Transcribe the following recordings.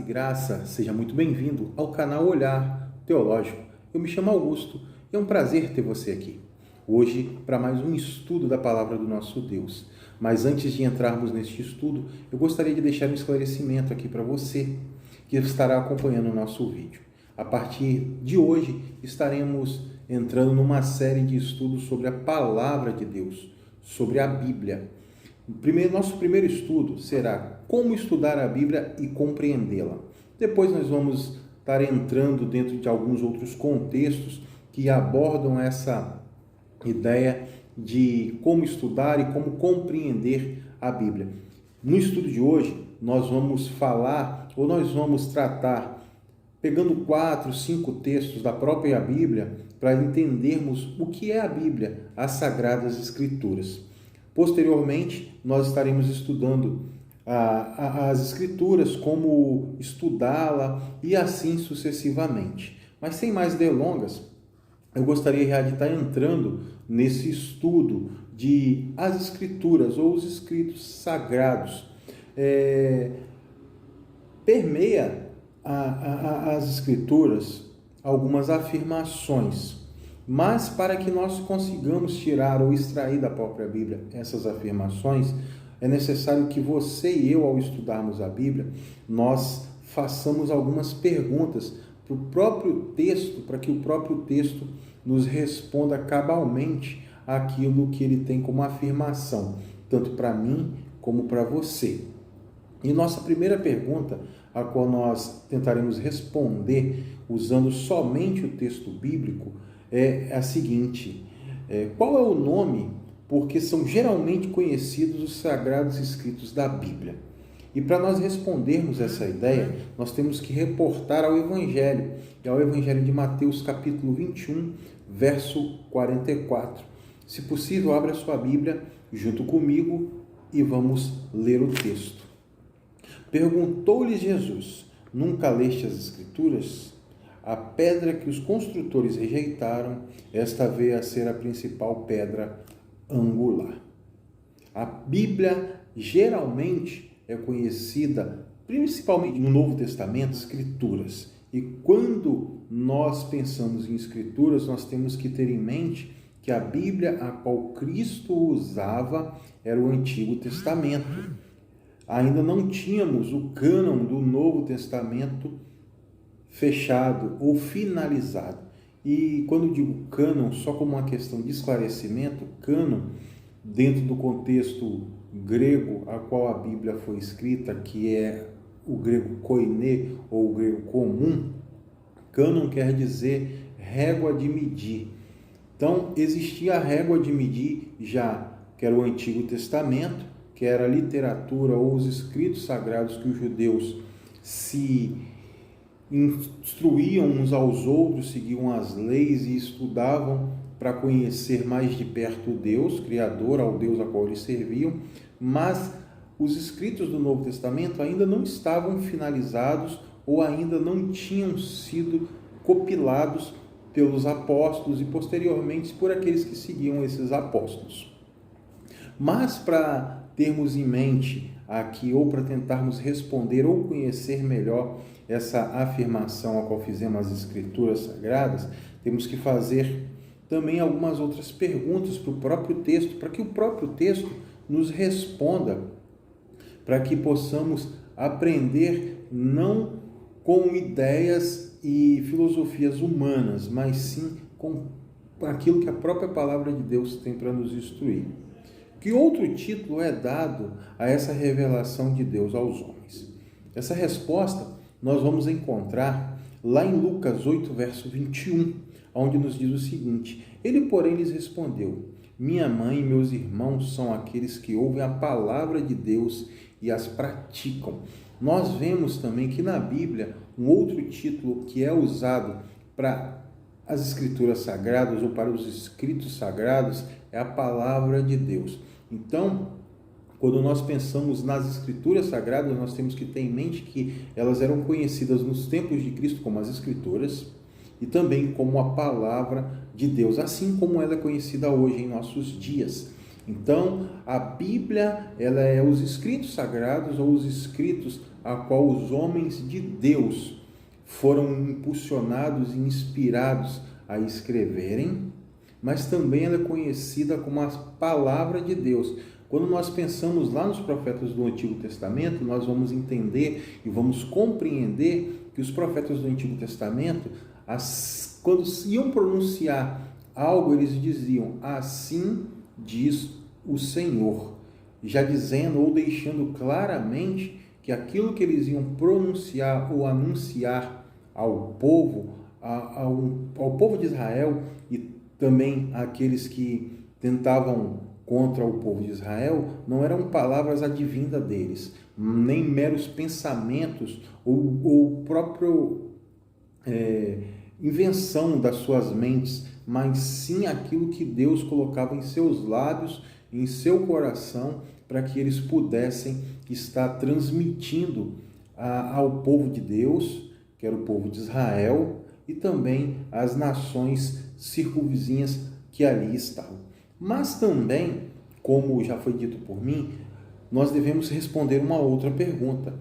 graça, seja muito bem-vindo ao canal Olhar Teológico. Eu me chamo Augusto e é um prazer ter você aqui. Hoje, para mais um estudo da Palavra do nosso Deus. Mas antes de entrarmos neste estudo, eu gostaria de deixar um esclarecimento aqui para você que estará acompanhando o nosso vídeo. A partir de hoje, estaremos entrando numa série de estudos sobre a Palavra de Deus, sobre a Bíblia. Nosso primeiro estudo será como estudar a Bíblia e compreendê-la. Depois nós vamos estar entrando dentro de alguns outros contextos que abordam essa ideia de como estudar e como compreender a Bíblia. No estudo de hoje, nós vamos tratar, pegando 4, 5 textos da própria Bíblia, para entendermos o que é a Bíblia, as Sagradas Escrituras. Posteriormente, nós estaremos estudando as Escrituras, como estudá-la e assim sucessivamente. Mas sem mais delongas, eu gostaria já de estar entrando nesse estudo de as Escrituras ou os escritos sagrados. Permeia as Escrituras algumas afirmações, mas para que nós consigamos tirar ou extrair da própria Bíblia essas afirmações, é necessário que você e eu, ao estudarmos a Bíblia, nós façamos algumas perguntas para o próprio texto, para que o próprio texto nos responda cabalmente aquilo que ele tem como afirmação, tanto para mim como para você. E nossa primeira pergunta, a qual nós tentaremos responder usando somente o texto bíblico, é a seguinte: qual é o nome porque são geralmente conhecidos os sagrados escritos da Bíblia? E para nós respondermos essa ideia, nós temos que reportar ao Evangelho, e ao Evangelho de Mateus, capítulo 21, verso 44. Se possível, abra sua Bíblia junto comigo e vamos ler o texto. Perguntou-lhes Jesus: nunca leste as Escrituras? A pedra que os construtores rejeitaram, esta veio a ser a principal pedra angular. A Bíblia geralmente é conhecida, principalmente no Novo Testamento, Escrituras. E quando nós pensamos em Escrituras, nós temos que ter em mente que a Bíblia a qual Cristo usava era o Antigo Testamento. Ainda não tínhamos o cânon do Novo Testamento fechado ou finalizado. E quando digo cânon, só como uma questão de esclarecimento, cânon, dentro do contexto grego a qual a Bíblia foi escrita, que é o grego koiné ou o grego comum, cânon quer dizer régua de medir. Então, existia a régua de medir já, que era o Antigo Testamento, que era a literatura ou os escritos sagrados que os judeus se instruíam uns aos outros, seguiam as leis e estudavam para conhecer mais de perto o Deus, Criador, ao Deus a qual eles serviam, mas os escritos do Novo Testamento ainda não estavam finalizados ou ainda não tinham sido compilados pelos apóstolos e posteriormente por aqueles que seguiam esses apóstolos. Mas para termos em mente aqui, ou para tentarmos responder ou conhecer melhor essa afirmação a qual fizemos as Escrituras Sagradas, temos que fazer também algumas outras perguntas para o próprio texto, para que o próprio texto nos responda, para que possamos aprender não com ideias e filosofias humanas, mas sim com aquilo que a própria Palavra de Deus tem para nos instruir. Que outro título é dado a essa revelação de Deus aos homens? Essa resposta nós vamos encontrar lá em Lucas 8, verso 21, onde nos diz o seguinte: ele, porém, lhes respondeu: minha mãe e meus irmãos são aqueles que ouvem a palavra de Deus e as praticam. Nós vemos também que na Bíblia, um outro título que é usado para as Escrituras Sagradas ou para os escritos sagrados é a palavra de Deus. Então, quando nós pensamos nas Escrituras Sagradas, nós temos que ter em mente que elas eram conhecidas nos tempos de Cristo como as Escrituras e também como a Palavra de Deus, assim como ela é conhecida hoje em nossos dias. Então, a Bíblia, ela é os escritos sagrados ou os escritos a qual os homens de Deus foram impulsionados e inspirados a escreverem, mas também ela é conhecida como a palavra de Deus. Quando nós pensamos lá nos profetas do Antigo Testamento, nós vamos entender e vamos compreender que os profetas do Antigo Testamento, quando iam pronunciar algo, eles diziam: assim diz o Senhor, já dizendo ou deixando claramente que aquilo que eles iam pronunciar ou anunciar ao povo, ao povo de Israel e também àqueles que tentavam contra o povo de Israel, não eram palavras advindas deles, nem meros pensamentos ou próprio invenção das suas mentes, mas sim aquilo que Deus colocava em seus lábios, em seu coração, para que eles pudessem estar transmitindo ao povo de Deus, que era o povo de Israel, e também às nações circunvizinhas que ali estavam. Mas também, como já foi dito por mim, nós devemos responder uma outra pergunta: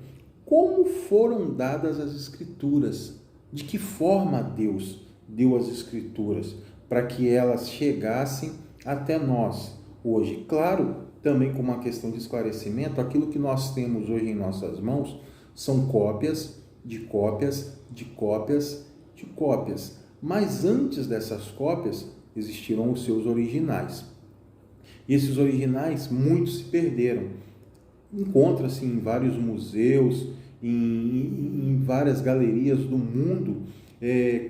como foram dadas as Escrituras? De que forma Deus deu as Escrituras para que elas chegassem até nós hoje? Claro, também como uma questão de esclarecimento, aquilo que nós temos hoje em nossas mãos são cópias de cópias de cópias de cópias. Mas antes dessas cópias existiram os seus originais. E esses originais, muitos se perderam. Encontra-se em vários museus, em várias galerias do mundo,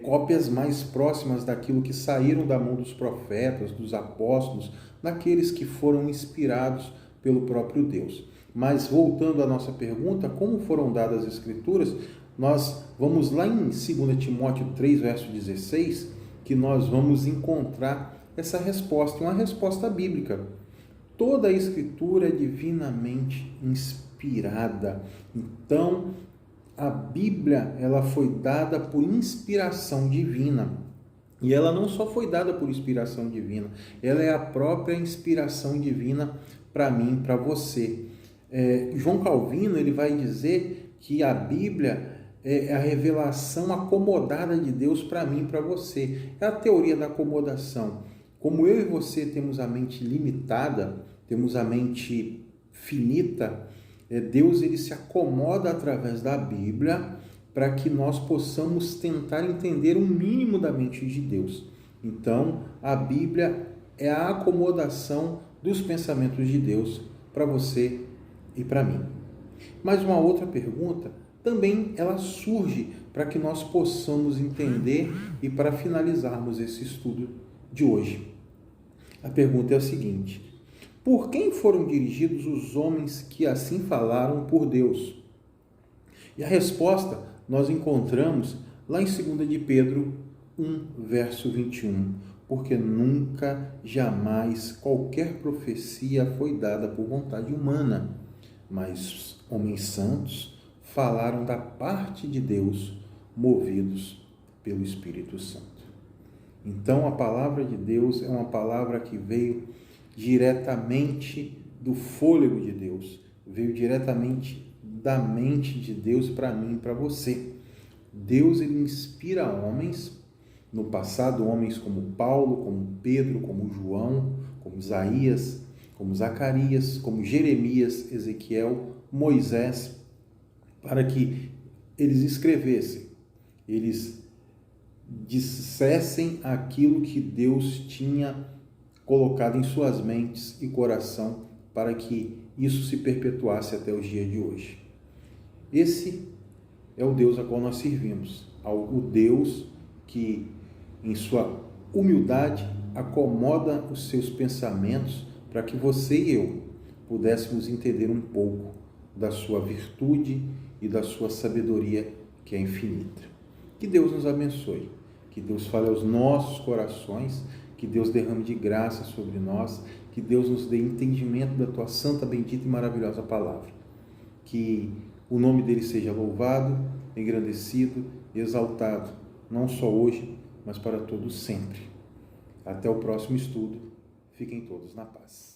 cópias mais próximas daquilo que saíram da mão dos profetas, dos apóstolos, daqueles que foram inspirados pelo próprio Deus. Mas voltando à nossa pergunta, como foram dadas as Escrituras, nós vamos lá em 2 Timóteo 3, verso 16, que nós vamos encontrar essa resposta, uma resposta bíblica. Toda a Escritura é divinamente inspirada. Então, a Bíblia, ela foi dada por inspiração divina. E ela não só foi dada por inspiração divina, ela é a própria inspiração divina para mim, para você. João Calvino, ele vai dizer que a Bíblia é a revelação acomodada de Deus para mim, para você. É a teoria da acomodação. Como eu e você temos a mente limitada, temos a mente finita, Deus ele se acomoda através da Bíblia para que nós possamos tentar entender um mínimo da mente de Deus. Então, a Bíblia é a acomodação dos pensamentos de Deus para você e para mim. Mas uma outra pergunta também ela surge para que nós possamos entender e para finalizarmos esse estudo de hoje. A pergunta é a seguinte: por quem foram dirigidos os homens que assim falaram por Deus? E a resposta nós encontramos lá em 2 de Pedro 1, verso 21. Porque nunca, jamais, qualquer profecia foi dada por vontade humana, mas homens santos falaram da parte de Deus, movidos pelo Espírito Santo. Então, a palavra de Deus é uma palavra que veio diretamente do fôlego de Deus, veio diretamente da mente de Deus para mim e para você. Deus ele inspira homens, no passado homens como Paulo, como Pedro, como João, como Isaías, como Zacarias, como Jeremias, Ezequiel, Moisés, para que eles escrevessem, eles dissessem aquilo que Deus tinha colocado em suas mentes e coração para que isso se perpetuasse até os dias de hoje. Esse é o Deus a qual nós servimos, o Deus que, em sua humildade, acomoda os seus pensamentos para que você e eu pudéssemos entender um pouco da sua virtude e da sua sabedoria, que é infinita. Que Deus nos abençoe, que Deus fale aos nossos corações, que Deus derrame de graça sobre nós, que Deus nos dê entendimento da tua santa, bendita e maravilhosa palavra. Que o nome dele seja louvado, engrandecido, exaltado, não só hoje, mas para todos sempre. Até o próximo estudo. Fiquem todos na paz.